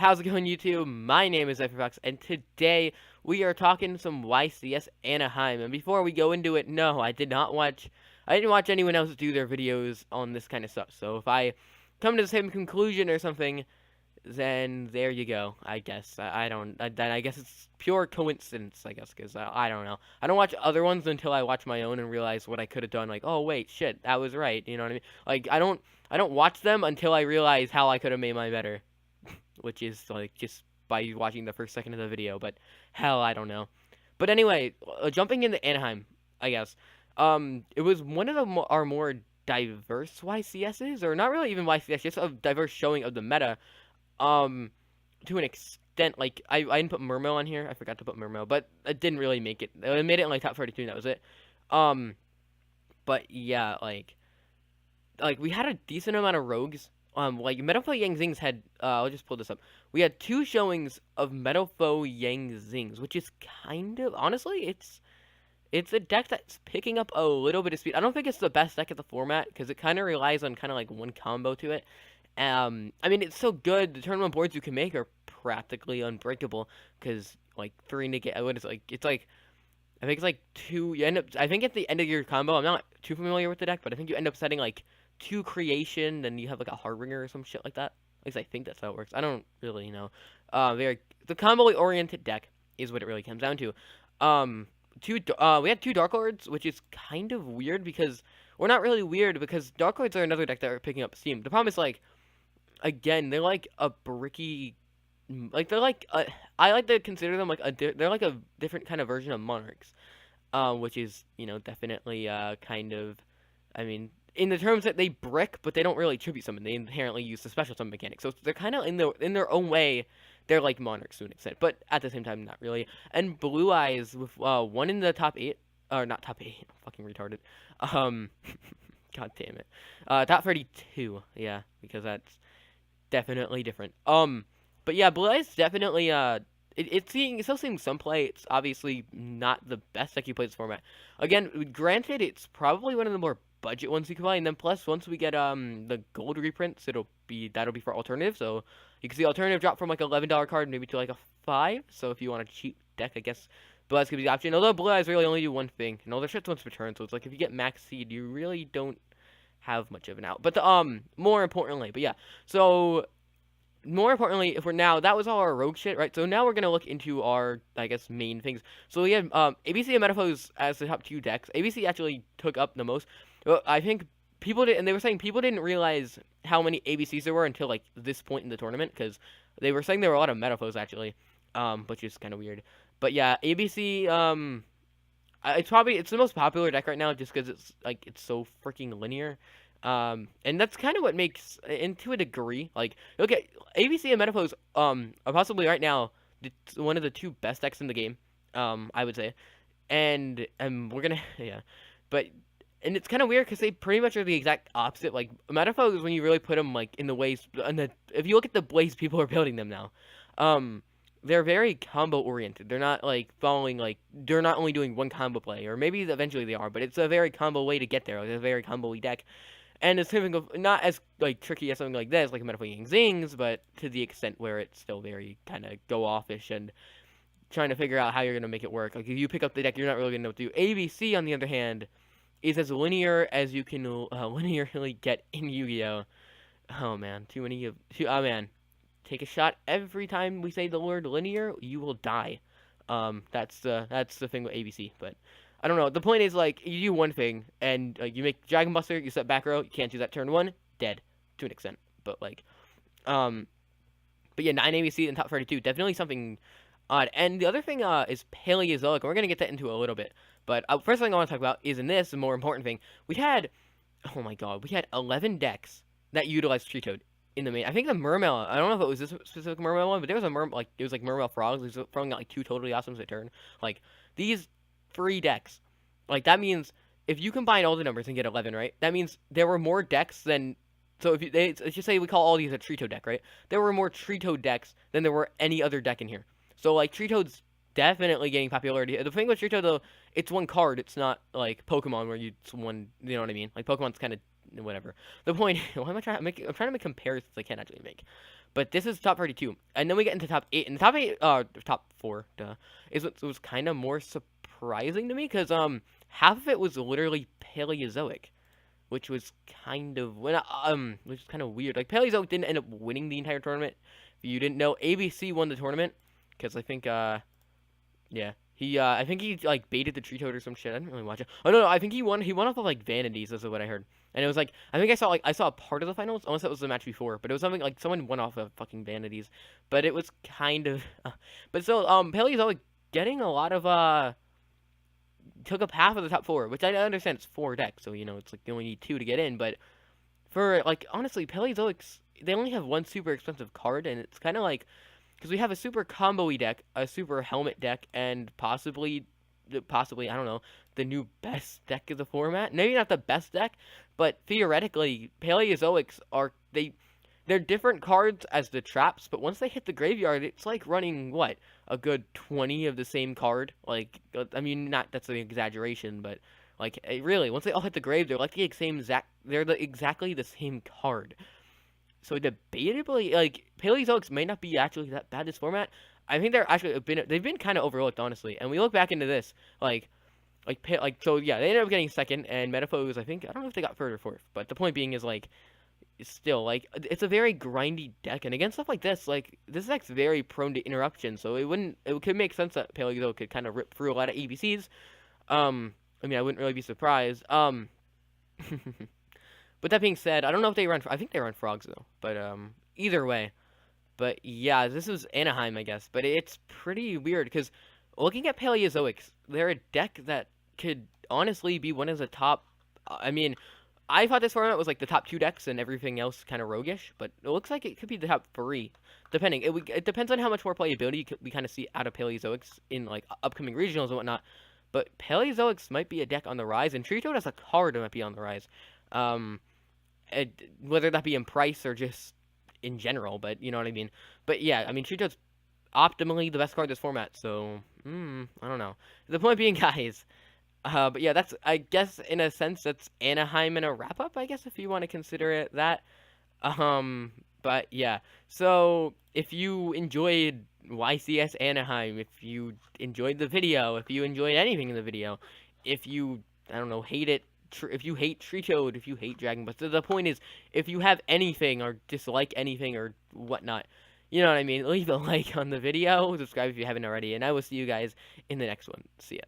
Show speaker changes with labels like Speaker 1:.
Speaker 1: How's it going, YouTube? My name is Fox, and today we are talking some YCS Anaheim. And before we go into it, no, I didn't watch anyone else do their videos on this kind of stuff. So if I come to the same conclusion or something, then there you go. I guess I don't. Then I guess it's pure coincidence. I guess because I don't know. I don't watch other ones until I watch my own and realize what I could have done. Like, oh wait, shit, that was right. You know what I mean? Like I don't watch them until I realize how I could have made mine better, which is like just by watching the first second of the video. But hell, I don't know. But anyway, jumping into Anaheim, I guess. It was one of our more diverse YCSs, or not really even YCS, just a diverse showing of the meta. Um, to an extent, like I didn't put Murmo on here. I forgot to put Murmo, but it didn't really make it. It made it in like top 32, and that was it. Um, but yeah, like we had a decent amount of rogues. Like Metafo Yang Zings had. I'll just pull this up. We had two showings of Metafo Yang Zings, which is kind of honestly, it's a deck that's picking up a little bit of speed. I don't think it's the best deck of the format because it kind of relies on kind of like one combo to it. I mean, it's so good. The tournament boards you can make are practically unbreakable because like three negate. What is it, like? It's like I think it's like two. You end up. I think at the end of your combo, I'm not too familiar with the deck, but I think you end up setting like two creation, then you have like a harbinger or some shit like that. At least I think that's how it works. I don't really know. The combo oriented deck is what it really comes down to. Um, we had two Dark Lords, which is kind of weird because we're not really weird because Dark Lords are another deck that are picking up steam. The problem is like again, they're like a bricky, like they're like I like to consider them like they're like a different kind of version of Monarchs, which is definitely kind of, I mean, in the terms that they brick, but they don't really tribute summon. They inherently use the special summon mechanic, so they're kind of in their own way. They're like Monarchs to an extent, but at the same time, not really. And Blue Eyes with one in the top 8, or not top 8, I'm fucking retarded. Um, God damn it. Top 32, yeah, because that's definitely different. But yeah, Blue Eyes definitely it still seeing some play. It's obviously not the best deck you play this format. Again, granted, it's probably one of the more budget ones you can play, and then plus once we get the gold reprints, that'll be for alternative. So you can see alternative drop from like $11 card maybe to like a 5. So if you want a cheap deck, I guess Blue Eyes gives you the option. Although Blue Eyes really only do one thing, and all their shit's once per turn. So it's like if you get max seed, you really don't have much of an out. But more importantly, but yeah, so more importantly, if we're now, that was all our rogue shit, right? So now we're gonna look into our, I guess, main things. So we had ABC and Metaphos as the top two decks. ABC actually took up the most. Well, I think people did, and they were saying people didn't realize how many ABCs there were until like this point in the tournament because they were saying there were a lot of Metaphos actually, which is kind of weird. But yeah, ABC, it's the most popular deck right now just because it's so freaking linear. And that's kind of what makes, and to a degree, like, okay, ABC and Metapose, are possibly right now one of the two best decks in the game, I would say. And we're gonna, yeah, but, and it's kind of weird because they pretty much are the exact opposite. Like, Metapose, when you really put them, like, in the ways, if you look at the ways people are building them now, they're very combo oriented. They're not like following like they're not only doing one combo play, or maybe eventually they are, but it's a very combo way to get there. Like, it's a very combo-y deck. And it's something of not as like tricky as something like this, like a Metaphor Yang Zings, but to the extent where it's still very kind of go offish and trying to figure out how you're gonna make it work. Like if you pick up the deck, you're not really gonna know what to do. ABC, on the other hand, is as linear as you can linearly get in Yu-Gi-Oh. Oh man, oh man, take a shot every time we say the word linear, you will die. That's the thing with ABC, but I don't know. The point is, like, you do one thing, and you make Dragon Buster, you set back row, you can't do that turn 1, dead, to an extent. But, like, but yeah, 9 ABC in top 32, definitely something odd. And the other thing is Paleozoic, and we're going to get that into a little bit. But first thing I want to talk about is in this, the more important thing, oh my god, we had 11 decks that utilized Tree Toad in the main. I think the Mermail, I don't know if it was this specific Mermail one, but there was it was like Mermail Frogs, it was throwing out like 2 totally awesomes a turn. Like, these 3 decks. Like, that means if you combine all the numbers and get 11, right? That means there were more decks than... So if let's just say we call all these a Trito deck, right? There were more Trito decks than there were any other deck in here. So, like, Tritoad's definitely getting popularity. The thing with Trito, though, it's one card. It's not, like, Pokemon where it's one... You know what I mean? Like, Pokemon's kind of... Whatever. The point... Why am I trying to make... I'm trying to make comparisons I can't actually make. But this is top 32, and then we get into top 8, and the top 4, is what was kind of more surprising to me, because half of it was literally Paleozoic, which was kind of which is kind of weird. Like Paleozoic didn't end up winning the entire tournament. If you didn't know, ABC won the tournament because I think yeah. I think he like baited the tree toad or some shit. I didn't really watch it. Oh no, I think he won. He won off of like vanities. This is what I heard. And it was like I think I saw a part of the finals. Unless that was the match before, but it was something like someone won off of fucking vanities. But it was kind of, but still, Paleozoic getting a lot of took up half of the top 4, which I understand it's 4 decks, so it's like you only need 2 to get in. But for like honestly, Paleozoics they only have one super expensive card, and it's kind of like. Because we have a super combo-y deck, a super helmet deck, and possibly, I don't know, the new best deck of the format. Maybe not the best deck, but theoretically, Paleozoics they're different cards as the traps, but once they hit the graveyard, it's like running, what, a good 20 of the same card? Like, I mean, that's an exaggeration, but, like, really, once they all hit the grave, they're like exactly the same card. So debatably, like Paleozoics may not be actually that bad this format. I think they've been kind of overlooked, honestly. And we look back into this, so yeah, they ended up getting second, and Metaphos, I don't know if they got third or fourth, but the point being is like, it's still like it's a very grindy deck, and against stuff like this deck's very prone to interruption. So it could make sense that Paleozoic could kind of rip through a lot of ABCs. I mean, I wouldn't really be surprised. But that being said, I don't know if I think they run frogs though. But either way. But yeah, this is Anaheim, I guess. But it's pretty weird because looking at Paleozoics, they're a deck that could honestly be one of the top. I mean, I thought this format was like the top 2 decks and everything else kind of roguish, but it looks like it could be the top 3, depending. It depends on how much more playability we kind of see out of Paleozoics in like upcoming regionals and whatnot. But Paleozoics might be a deck on the rise, and Tree Toad as a card might be on the rise. Whether that be in price or just in general, but you know what I mean. But yeah, I mean, Tree Toad's optimally the best card in this format, so I don't know. The point being, guys, but yeah, that's, I guess, in a sense, that's Anaheim in a wrap-up, I guess, if you want to consider it that. But yeah, so if you enjoyed YCS Anaheim, if you enjoyed the video, if you enjoyed anything in the video, if you, I don't know, hate it, if you hate Tree Toad, if you hate Dragon Bust, the point is, if you have anything or dislike anything or whatnot, you know what I mean, leave a like on the video, subscribe if you haven't already, and I will see you guys in the next one. See ya.